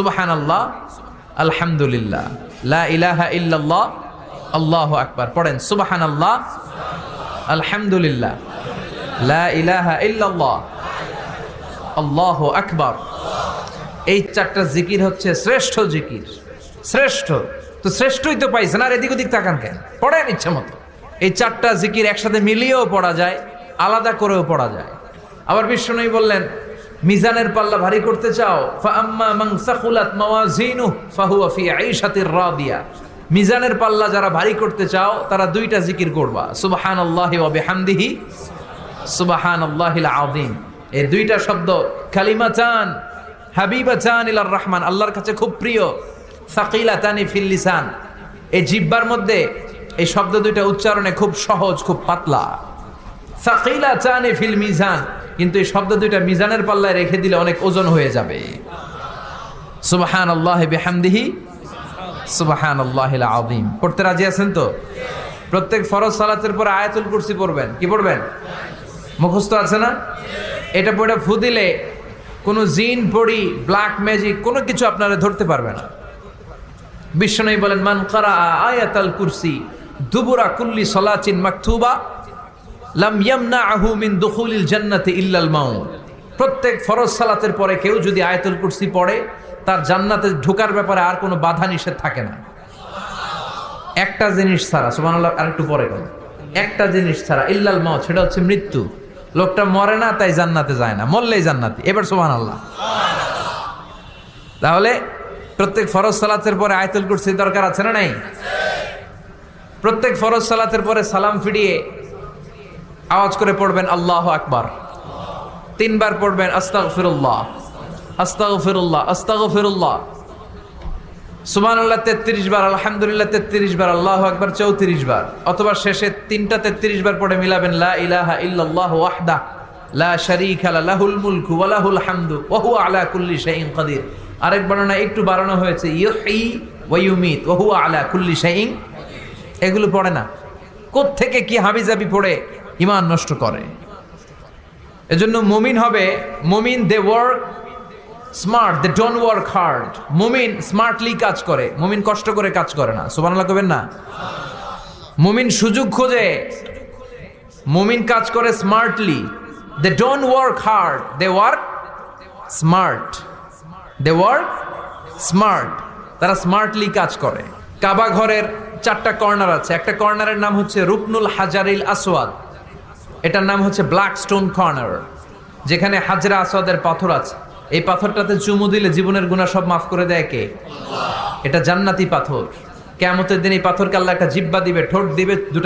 সুবহানাল্লাহ, আলহামদুলিল্লাহ, লা ইলাহা ইল্লাল্লাহ, আল্লাহু আকবার। পড়েন সুবহানাল্লাহ, আলহামদুলিল্লাহ, লা ইলাহা ইল্লাল্লাহ, আল্লাহু আকবার। এই চারটা জিকির হচ্ছে শ্রেষ্ঠ জিকির। শ্রেষ্ঠ তো শ্রেষ্ঠই তো পাইছেন, আর এদিক ওদিক তাকান কেন? পড়েন ইচ্ছা মতো। এই চারটা জিকির একসাথে মিলিয়েও পড়া যায়, আলাদা করেও পড়া যায়। আবার বিষ্ণুই বললেন, মিজানের পাল্লা ভারী করতে চাও, ফাআম্মা মান সাকুলাত মাওয়াজিনুহু ফাহুয়া ফি আইশাতির রাদিয়া। মিজানের পাল্লা যারা ভারী করতে চাও তারা দুইটা জিকির করবা, সুবহানাল্লাহি ওয়া বিহামদিহি, সুবহানাল্লাহিল আযীম। এই দুইটা শব্দ কালিমাতান হাবিবাতান ইলার রহমান, আল্লাহর কাছে খুব প্রিয়। সাকিলাতানি ফিল লিসান, এই জিহ্বার মধ্যে এই শব্দ দুইটা উচ্চারণে খুব সহজ, খুব পাতলা। সাকিলাতানি ফিল মিজান, কিন্তু এই শব্দ দুইটা মিজানের পাল্লায় রেখে দিলে অনেক ওজন হয়ে যাবে। সুবহানাল্লাহি বিহামদিহি, সুবহানাল্লাহিল আযীম। পড়তে রাজি আছেন তো? প্রত্যেক ফরজ সালাতের পর আয়াতুল কুরসি পড়বেন। কি পড়বেন? মুখস্থ আছে না? এটা পড়ে ফু দিলে কোনো জিন পড়ি, ব্ল্যাক ম্যাজিক কোনো কিছু আপনারা ধরতে পারবে না। বিষ্ণু বলেন, মান কারা আয়াতুল কুরসি দুবুরা কুল্লি সালাতিন মাকতুবা লাম ইয়ামনাহু মিন দুখুলিল জান্নাতি ইল্লাল মাউত। প্রত্যেক ফরজ সালাতের পরে কেউ যদি আয়াতুল কুরসি পড়ে, তার জান্নাতে ঢোকার ব্যাপারে আর কোনো বাধা নিষেধ থাকে না। একটা জিনিস ছাড়া, সুবহানাল্লাহ, আরেকটু পরে বলেন, একটা জিনিস ছাড়া, ইল্লাল মাউত, সেটা হচ্ছে মৃত্যু। লোকটা মরে না তাই জান্নাতে যায় না, মরলেই জান্নাতি। এবার সুবহানাল্লাহ। তাহলে প্রত্যেক ফরজ সালাতের পরে আয়াতুল কুরসির দরকার আছে না নাই? প্রত্যেক ফরজ সালাতের পরে সালাম ফিরিয়ে আওয়াজ করে পড়বেন আল্লাহু আকবার। 3 বার পড়বেন আস্তাগফিরুল্লাহ, আস্তাগফিরুল্লাহ, আস্তাগফিরুল্লাহ। সুবহানাল্লাহ 33 বার, আলহামদুলিল্লাহ 33 বার, আল্লাহু আকবার 34 বার। অথবা শেষে 3টা 33 বার পড়ে মিলাবেন লা ইলাহা ইল্লাল্লাহু ওয়াহদাহু লা শারীকা লাহুল মুলকু ওয়া লাহুল হামদু ওয়া হুয়া আলা কুল্লি শাইইন কাদির। আরেক বর্ণনা একটু বাড়ানো হয়েছে, ইউহয়ী ওয়া ইউমীত ওয়া হুয়া আলা কুল্লি শাইইন। এগুলো পড়ে না, কোত্থেকে কি হাবিজাবি পড়ে ঈমান নষ্ট করে। এজন্য মুমিন হবে, মুমিন they work smart, they don't work hard. মুমিন স্মার্টলি কাজ করে, মুমিন কষ্ট করে কাজ করে না। সুবহানাল্লাহ কবেন না? মুমিন সুযোগ খোঁজে, মুমিন কাজ করে smartly. They don't work hard, they work smart. They work smart, তারা স্মার্টলি কাজ করে। কাবা ঘরের 4টা কর্নার আছে। একটা কর্নারের নাম হচ্ছে রুকনুল হাজারিল আসওয়াদ, এটার নাম হচ্ছে ব্ল্যাক স্টোন কর্নার, যেখানে হাজরা আসওয়াদের পাথর আছে। এই পাথরটাতে চুমু দিলে জীবনের গুনাহ সব মাফ করে দেয় কে? এটা জান্নাতি পাথর। কিয়ামতের দিন এই পাথরকে আল্লাহ একটা জিহ্বা দিবে, ঠোঁট দিবে, দুটো